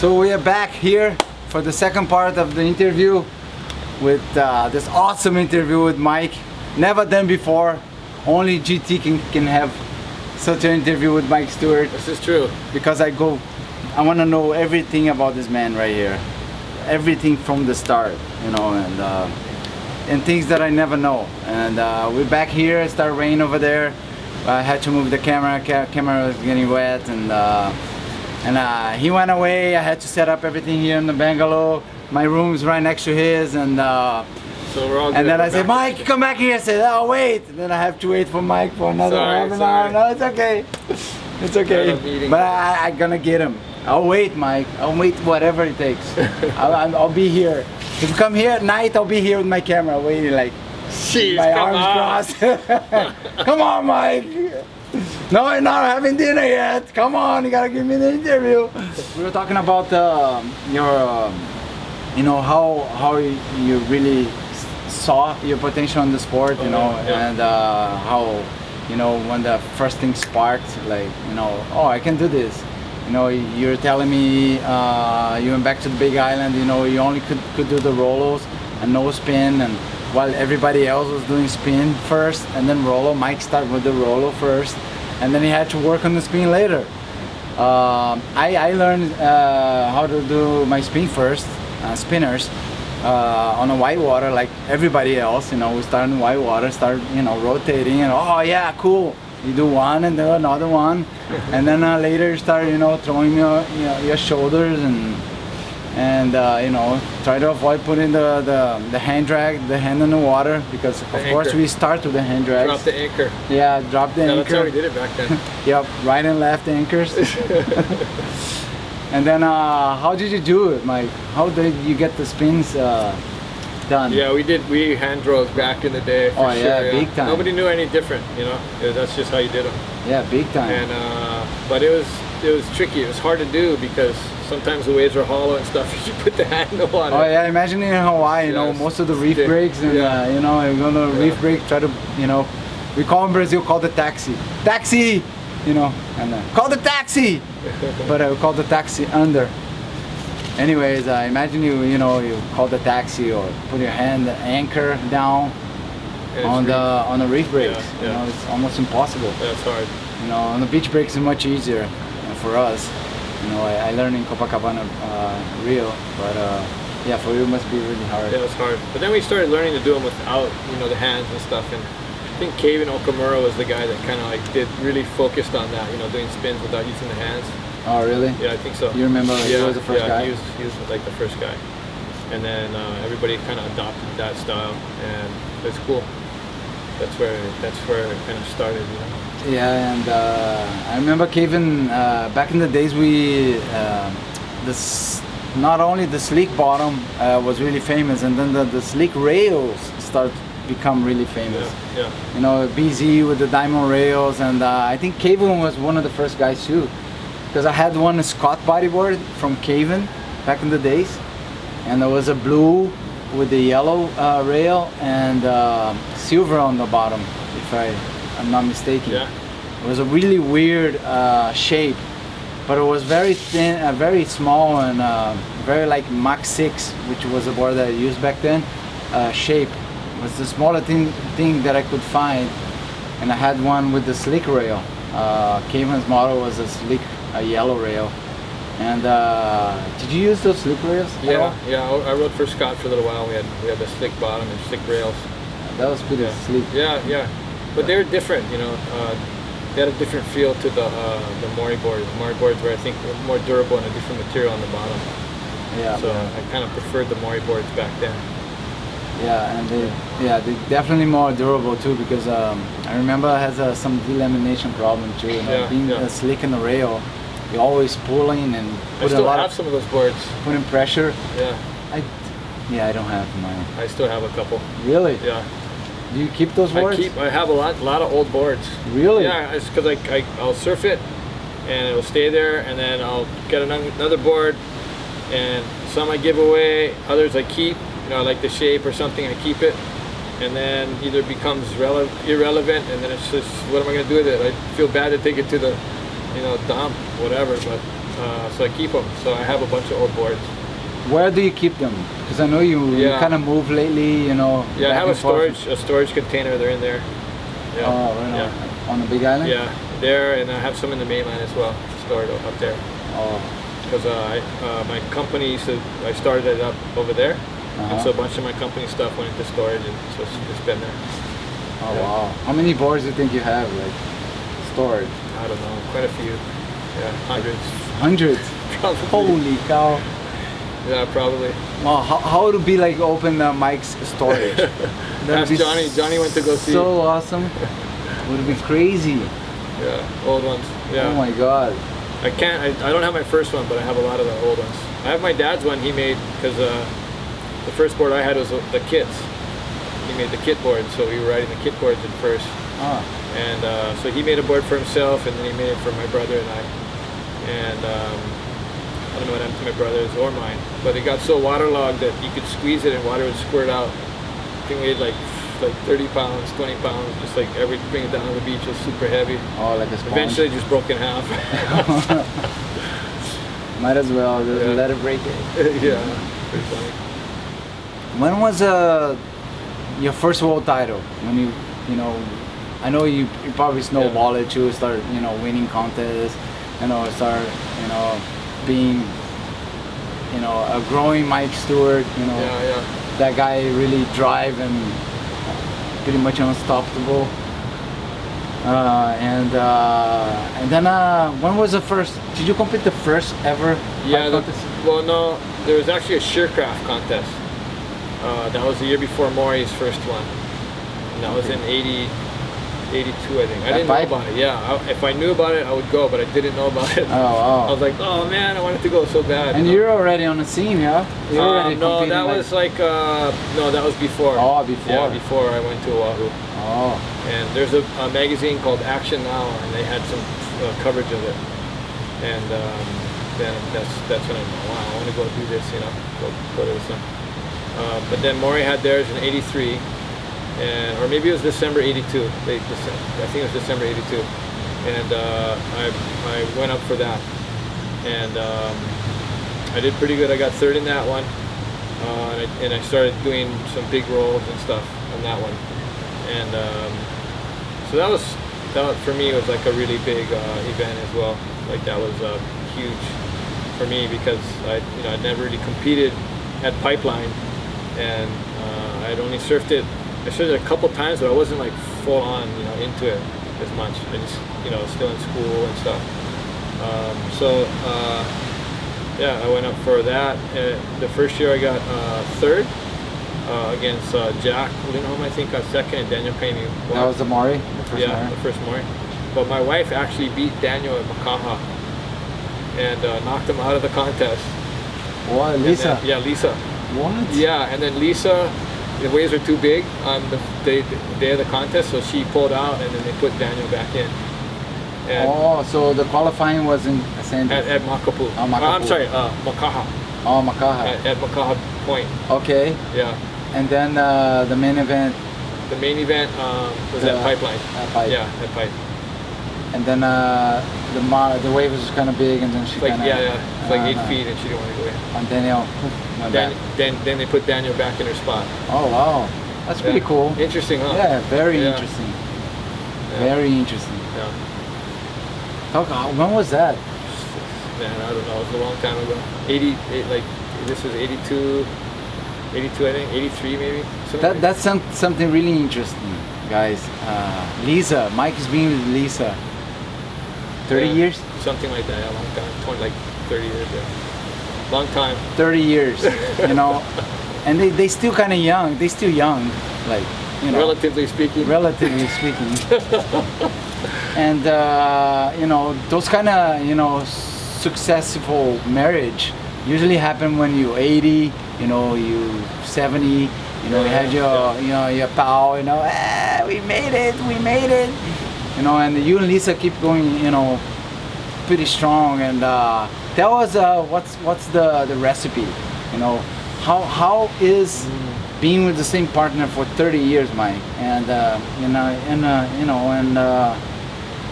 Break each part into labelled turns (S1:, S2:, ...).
S1: So we are back here for the second part of the interview with this awesome interview with Mike. Never done before. Only GT can have such an interview with Mike Stewart.
S2: This is true.
S1: Because I want to know everything about this man right here. Everything from the start, you know, and things that I never know. And we're back here. It started raining over there. I had to move the camera. Camera was getting wet, and he went away. I had to set up everything here in the bungalow. My room's right next to his, and
S2: so we're all good.
S1: And then I said, Mike, come back here. I said, oh wait. And then I have to wait for Mike for another half an hour. No, it's okay. It's okay. But I'm gonna get him. I'll wait, Mike. I'll wait whatever it takes. I'll be here. If you come here at night, I'll be here with my camera waiting, like,
S2: jeez,
S1: my arms crossed. Come on, Mike. No, we're not having dinner yet. Come on, you gotta give me the interview. We were talking about your, you know, how you really saw your potential in the sport, you know, and how, you know, when the first thing sparked, like, you know, oh, I can do this. You know, you're telling me you went back to the Big Island, you know, you only could do the rollos and no spin, and while everybody else was doing spin first and then rollo. Mike started with the rollo first, and then he had to work on the spin later. I learned how to do my spin first, spinners, on a white water like everybody else. You know, we started in white water, started, you know, rotating, and oh yeah, cool. You do one and then another one, and then later you start, you know, throwing your shoulders and you know, try to avoid putting the hand drag, the hand in the water, because of course we start with the hand drags.
S2: Drop the anchor.
S1: Yeah, drop the anchor.
S2: That's how we did it back then.
S1: Yep, right and left anchors. And then how did you do it, Mike? How did you get the spins done?
S2: Yeah, we hand drove back in the day. For sure,
S1: yeah, big time.
S2: Nobody knew any different, you know. That's just how you did them.
S1: Yeah, big time.
S2: And but it was tricky. It was hard to do because sometimes the waves are hollow and stuff. You should put the hand in the water.
S1: Oh yeah, imagine in Hawaii, you know, most of the reef breaks, and you know, you're gonna reef break, try to, you know, we call in Brazil, call the taxi, you know, and call the taxi, but I call the taxi under. Anyways, imagine you know, you call the taxi or put your hand anchor down on the reef breaks. You know, it's almost impossible.
S2: That's hard.
S1: You know, on the beach breaks is much easier for us. You know, I learned in Copacabana, Rio, but yeah, for you it must be really hard.
S2: Yeah, it was hard. But then we started learning to do them without, you know, the hands and stuff. And I think Kevin Okamura was the guy that kind of like really focused on that, you know, doing spins without using the hands.
S1: Oh really?
S2: Yeah, I think so.
S1: You remember he was the first guy?
S2: Yeah, he was like the first guy. And then everybody kind of adopted that style, and it's cool. That's where it kind of started, you know.
S1: Yeah, and I remember Kevin, back in the days not only the slick bottom was really famous, and then the slick rails started to become really famous.
S2: Yeah.
S1: You know, BZ with the diamond rails, and I think Kevin was one of the first guys too. Because I had one Scott bodyboard from Kevin back in the days, and there was a blue with the yellow rail and silver on the bottom, if I'm not mistaken.
S2: Yeah.
S1: It was a really weird shape, but it was very thin, very small, and very like Mach 6, which was a board that I used back then. Shape it was the smallest thing that I could find, and I had one with the slick rail. Kevin's model was a yellow rail. And did you use those slick rails?
S2: Yeah. I rode for Scott for a little while. We had the slick bottom and slick rails.
S1: That was pretty sleek.
S2: Yeah. But they were different, you know. They had a different feel to the Mori boards. The Mori boards were, I think, more durable and a different material on the bottom. Yeah. So I kind of preferred the Mori boards back then.
S1: Yeah, and they're definitely more durable too, because I remember it has some delamination problem too. You know, being slick in the rail, you're always pulling and putting
S2: I still have some of those boards.
S1: Putting pressure.
S2: Yeah.
S1: I don't have mine.
S2: I still have a couple.
S1: Really?
S2: Yeah.
S1: Do you keep those boards?
S2: I have a lot of old boards.
S1: Really?
S2: Yeah, it's because I'll surf it, and it'll stay there, and then I'll get another board, and some I give away, others I keep. You know, I like the shape or something, I keep it, and then either it becomes irrelevant, and then it's just, what am I going to do with it? I feel bad to take it to the, you know, dump, whatever, but So I keep them. So I have a bunch of old boards.
S1: Where do you keep them? Because I know you kind of moved lately, you know.
S2: Yeah, I have a storage container. They're in there. Yeah.
S1: Oh, right
S2: yeah.
S1: On the Big Island?
S2: Yeah, there, and I have some in the mainland as well, stored up there.
S1: Oh.
S2: Because my company, I started it up over there, and so a bunch of my company stuff went into storage, and so it's been there.
S1: Oh, wow. How many boards do you think you have, like, stored?
S2: I don't know, quite a few. Yeah, hundreds.
S1: Hundreds?
S2: Probably.
S1: Holy cow.
S2: Yeah, probably.
S1: Well, how would it be like open Mike's storage?
S2: Ask Johnny. Johnny went to go see.
S1: So awesome. Would it be crazy?
S2: Yeah, old ones. Yeah.
S1: Oh my god.
S2: I can't. I don't have my first one, but I have a lot of the old ones. I have my dad's one he made because the first board I had was the kits. He made the kit board, so we were writing the kit boards at first.
S1: Ah.
S2: And so he made a board for himself, and then he made it for my brother and I. And I don't know what happened to my brother's or mine, but it got so waterlogged that you could squeeze it and water would squirt out. I think we had like 30 pounds, 20 pounds, just like bring it down to the beach. It was super heavy.
S1: Oh, like a sponge.
S2: Eventually, it just broke in half.
S1: Might as well just let it break it.
S2: Yeah, pretty funny.
S1: When was your first world title? When you know, I know you probably snowballed it too, start winning contests, start being a growing Mike Stewart. That guy really drive and pretty much unstoppable. And then when was the first? Did you compete the first ever?
S2: Well, no, there was actually a shearcraft contest. That was the year before Maury's first one. And that was in 82, I think. I didn't know about it. Yeah, if I knew about it, I would go, but I didn't know about it.
S1: Oh.
S2: I was like, oh man, I wanted to go so bad.
S1: And you're already on the scene, yeah?
S2: No, that was no, that was before.
S1: Oh, before.
S2: Yeah, before I went to Oahu.
S1: Oh.
S2: And there's a magazine called Action Now, and they had some coverage of it. And then that's when I'm like, wow, I want to go do this, go to this one. But then Maury had theirs in 83, or maybe it was December 82. I think it was December 82. And I went up for that. And I did pretty good. I got third in that one. And I started doing some big rolls and stuff on that one. And so that for me was like a really big event as well. Like that was huge for me because I'd never really competed at Pipeline, and I'd only surfed it. I surfed it a couple times, but I wasn't like full on into it as much. I just still in school and stuff. I went up for that. The first year I got third. Against Jack Lindholm, I think, got second, and Daniel Crane won.
S1: That was the Maury?
S2: The first Maury. But my wife actually beat Daniel at Makaha and knocked him out of the contest.
S1: What, Lisa?
S2: Lisa.
S1: What?
S2: Yeah, and then Lisa, the waves were too big on the day of the contest, so she pulled out, and then they put Daniel back in. And
S1: so the qualifying was in
S2: at Makapu.
S1: Oh, Makapu.
S2: I'm sorry, Makaha.
S1: Oh, Makaha.
S2: At Makaha Point.
S1: Okay.
S2: Yeah.
S1: And then the main event.
S2: The main event was at Pipeline.
S1: At Pipe.
S2: Yeah, at Pipe.
S1: And then the wave was kind of big, and then she kind of
S2: it's like 8 feet, and she didn't want to go in.
S1: And Daniel.
S2: Then they put Daniel back in her spot.
S1: Oh wow, that's pretty cool.
S2: Interesting, huh?
S1: Yeah, very interesting.
S2: Yeah.
S1: Very interesting.
S2: Yeah.
S1: When was that?
S2: Man, I don't know. It was a long time ago. This was 82, I think, 83 maybe.
S1: That's something really interesting, guys. Lisa, Mike is being with Lisa. 30 years?
S2: Something like that, a long time. 30 years, yeah. Long time.
S1: 30 years, And they still kind of young. They still young, like,
S2: Relatively speaking.
S1: Relatively speaking. And, those kind of, successful marriage usually happen when you're 80, you 70, you had your pal, we made it, and you and Lisa keep going, pretty strong. And tell us what's the recipe, how is being with the same partner for 30 years, Mike, and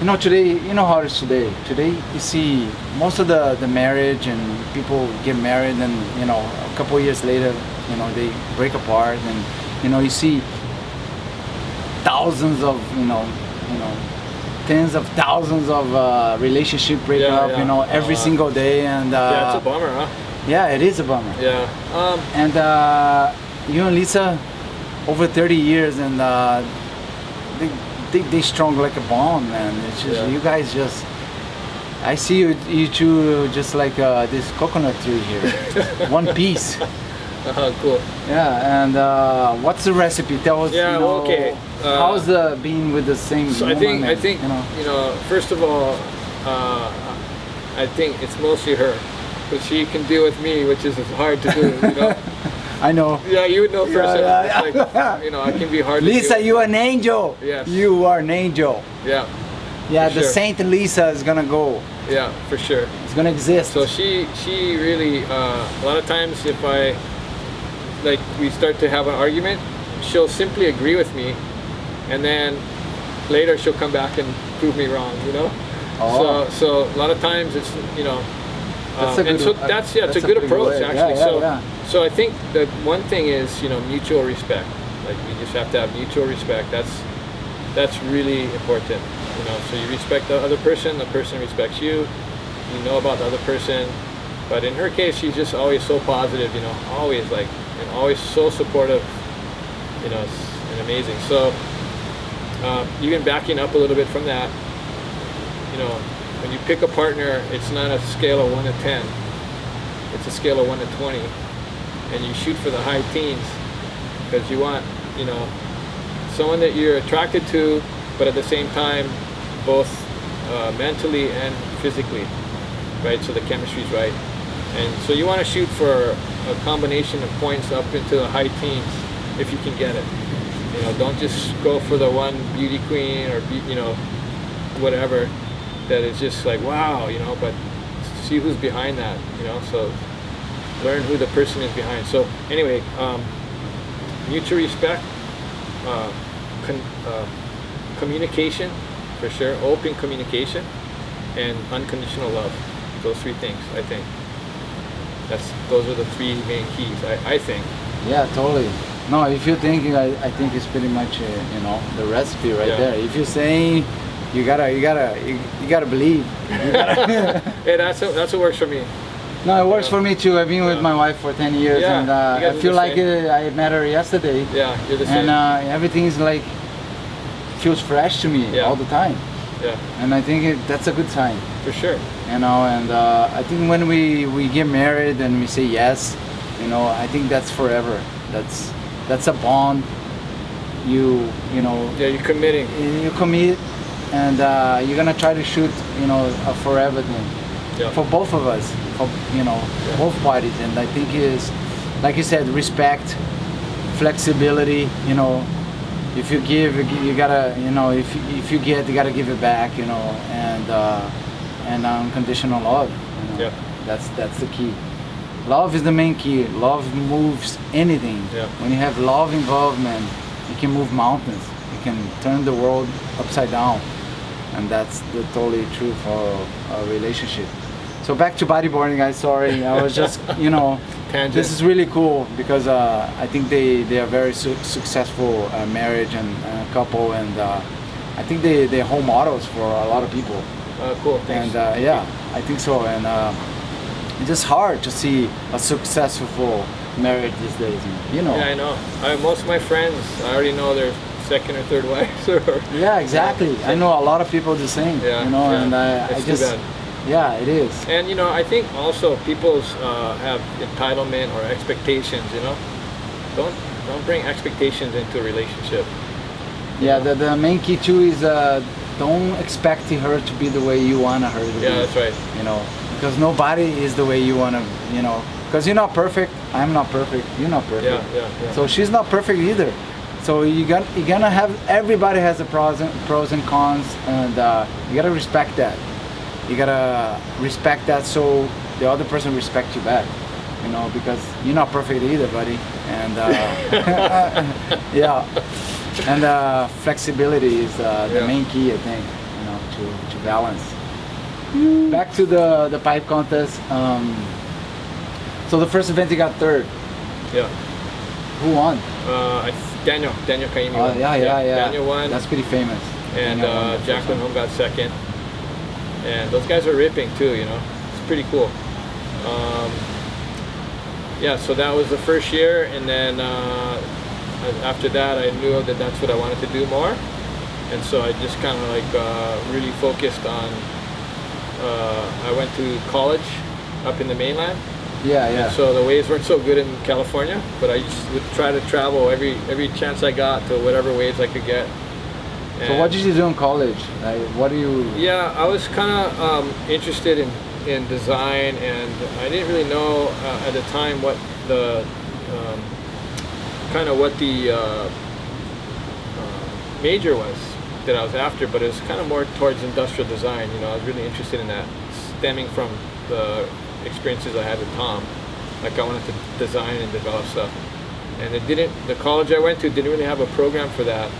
S1: You know, today, you know how it is today. Today, you see most of the marriage and people get married, and you know, a couple of years later, you know, they break apart, and you know, you see thousands of, you know, tens of thousands of relationship breakup, you know, every single day, and
S2: yeah, it's a bummer, huh?
S1: yeah, it is a bummer.
S2: Yeah.
S1: And you and Lisa, over 30 years, and they strong like a bond, man. It's just you guys just. I see you two just like this coconut tree here, one piece.
S2: Cool.
S1: Yeah, and what's the recipe? Tell us.
S2: Yeah.
S1: You know,
S2: Okay.
S1: how's the being with the same
S2: So
S1: woman?
S2: I think you know, first of all, I think it's mostly her, because she can deal with me, which is hard to do. You know.
S1: I know.
S2: Yeah, you would know first.
S1: Yeah.
S2: Like, you know, I can be hard.
S1: Lisa,
S2: to
S1: you an angel.
S2: Yes.
S1: You are an angel.
S2: Yeah.
S1: Yeah,
S2: For
S1: the
S2: sure.
S1: Saint Lisa is gonna go.
S2: Yeah, for sure.
S1: It's gonna exist.
S2: So she really a lot of times if we start to have an argument, she'll simply agree with me, and then later she'll come back and prove me wrong. You know.
S1: Oh.
S2: So a lot of times it's, you know.
S1: That's a good.
S2: And so it's a good
S1: pretty
S2: approach
S1: way.
S2: actually.
S1: Yeah.
S2: So I think that one thing is, you know, mutual respect. Like we just have to have mutual respect. That's really important. You know, so you respect the other person respects you. You know about the other person. But in her case, she's just always so positive. You know, always like, and always so supportive. You know, and amazing. So even backing up a little bit from that, you know, when you pick a partner, it's not a scale of 1 to 10. It's a scale of 1 to 20. And you shoot for the high teens, because you want, you know, someone that you're attracted to, but at the same time, both mentally and physically, right? So the chemistry's right. And so you want to shoot for a combination of points up into the high teens, if you can get it. You know, don't just go for the one beauty queen or, you know, whatever, that is just like, wow, you know, but see who's behind that, you know, so learn who the person is behind. So anyway, mutual respect, communication, for sure, open communication, and unconditional love. Those three things, I think. Those are the three main keys, I think.
S1: Yeah, totally. No, if you think, I think it's pretty much you know, the recipe right there. If you're saying, you gotta believe. You gotta
S2: Yeah, that's what works for me.
S1: No, it works for me too. I've been with my wife for 10 years, and I feel like I met her yesterday.
S2: Yeah, you're the same.
S1: And everything's like feels fresh to me all the time.
S2: Yeah.
S1: And I think that's a good sign.
S2: For sure.
S1: You know, and I think when we get married and we say yes, you know, I think that's forever. That's a bond. You know.
S2: Yeah, you're committing.
S1: You commit, and you're gonna try to shoot, you know, a forever thing.
S2: Yeah.
S1: For both of us, for, you know, both parties. And I think is, like you said, respect, flexibility. You know, if you give, you gotta, you know, if you get, you gotta give it back. You know, and unconditional love. You know?
S2: Yeah.
S1: That's the key. Love is the main key. Love moves anything.
S2: Yeah.
S1: When you have love involvement, you can move mountains. You can turn the world upside down. And that's the totally true for a relationship. So back to bodyboarding, guys. Sorry, I was just, you know,
S2: Tangent.
S1: This is really cool because I think they are very successful marriage and couple, and I think they're role models for a lot of people.
S2: Cool. Thanks.
S1: And yeah, I think so. And it's just hard to see a successful marriage these days. You know.
S2: Yeah, I know. Most of my friends, I already know their second or third wives.
S1: Yeah, exactly. I know a lot of people the same.
S2: Yeah,
S1: you know,
S2: yeah.
S1: and I
S2: It's
S1: just.
S2: too bad.
S1: Yeah, it is.
S2: And you know, I think also people's have entitlement or expectations. You know, don't bring expectations into a relationship.
S1: Yeah, the main key too is don't expect her to be the way you want her to be.
S2: Yeah, that's right.
S1: You know, because nobody is the way you want to. You know, because you're not perfect. I'm not perfect. You're not perfect.
S2: Yeah.
S1: So she's not perfect either. So you're gonna have, everybody has the pros and cons, and you gotta respect that. You gotta respect that so the other person respects you back, you know, because you're not perfect either, buddy. And yeah, and flexibility is the main key, I think. You know, to balance. Back to the pipe contest. So the first event you got third.
S2: Yeah.
S1: Who won?
S2: Daniel Kaimi
S1: Oh
S2: won.
S1: yeah.
S2: Daniel won.
S1: That's pretty famous.
S2: And Jacqueline Home got second. And those guys are ripping too, you know. It's pretty cool. Yeah, so that was the first year, and then after that I knew that that's what I wanted to do more. And so I just kind of like really focused on, I went to college up in the mainland.
S1: Yeah.
S2: And so the waves weren't so good in California, but I just would try to travel every chance I got to whatever waves I could get.
S1: So what did you do in college? Like, what do you?
S2: Yeah, I was kind of interested in design, and I didn't really know at the time what the major was that I was after, but it was kind of more towards industrial design. You know, I was really interested in that, stemming from the experiences I had with Tom. Like, I wanted to design and develop stuff, and the college I went to didn't really have a program for that.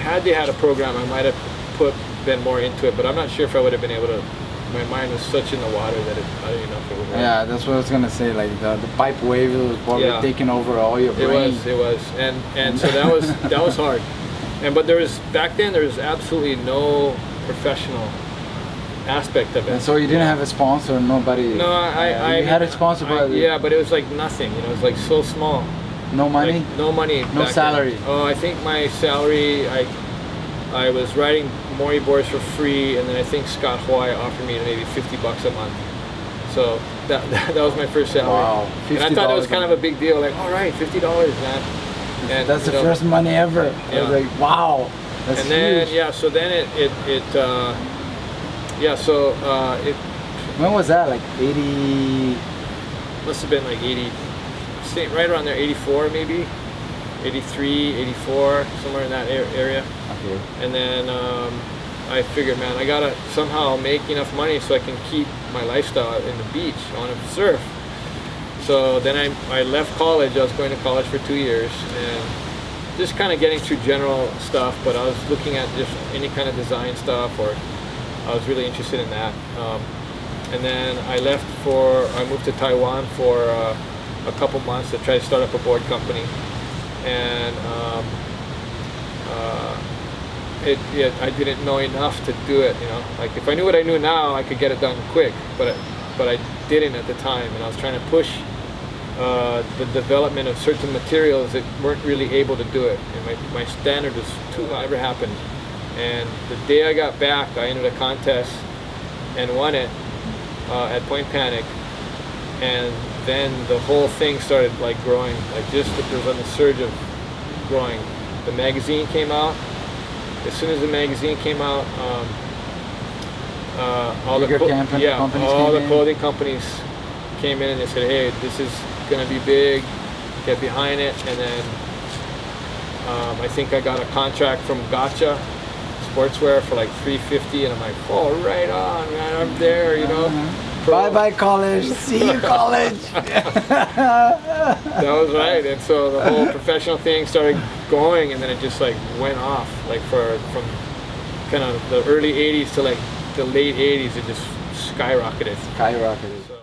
S2: Had they had a program, I might have been more into it, but I'm not sure if I would have been able to. My mind was such in the water that I don't even know if it would work.
S1: Yeah, that's what I was gonna say. Like the pipe wave was probably taking over all your brain.
S2: It was, and so that was hard. But back then there was absolutely no professional aspect of it.
S1: And so you didn't have a sponsor, nobody.
S2: No, I
S1: had a sponsor, but
S2: yeah, but it was like nothing. You know, it was like so small.
S1: No money.
S2: Like, no money.
S1: No salary.
S2: Then. Oh, I think my salary, I was riding Maury boards for free, and then I think Scott Hawaii offered me maybe $50 a month. So that was my first salary.
S1: Wow.
S2: And I thought it was kind of a big deal. Like, all right, $50, man. And
S1: that's the first money ever.
S2: Yeah.
S1: I was like, wow. That's
S2: and then
S1: huge.
S2: so then it
S1: When was that? Like 80?
S2: Must have been like 80. Right around there, 84 maybe, 83, 84, somewhere in that area.
S1: Okay.
S2: And then I figured, man, I gotta somehow make enough money so I can keep my lifestyle in the beach. I want to surf. So then I left college. I was going to college for 2 years and just kind of getting through general stuff, but I was looking at just any kind of design stuff, or I was really interested in that. And then I moved to Taiwan for a couple months to try to start up a board company, and I didn't know enough to do it. You know, like if I knew what I knew now, I could get it done quick, but I didn't at the time, and I was trying to push the development of certain materials that weren't really able to do it, and my standard was too high. Never happened. And the day I got back, I entered a contest and won it at Point Panic. And then the whole thing started like growing, like just it was on the surge of growing. The magazine came out. As soon as the magazine came out, all the clothing companies came in and they said, "Hey, this is going to be big. Get behind it." And then I think I got a contract from Gotcha Sportswear for like $350, and I'm like, "Oh, right on, man! I'm there, you know."
S1: Bye college. See you college.
S2: That was right. And so the whole professional thing started going, and then it just like went off. Like from kind of the early '80s to like the late '80s, it just skyrocketed.
S1: Skyrocketed.
S2: So,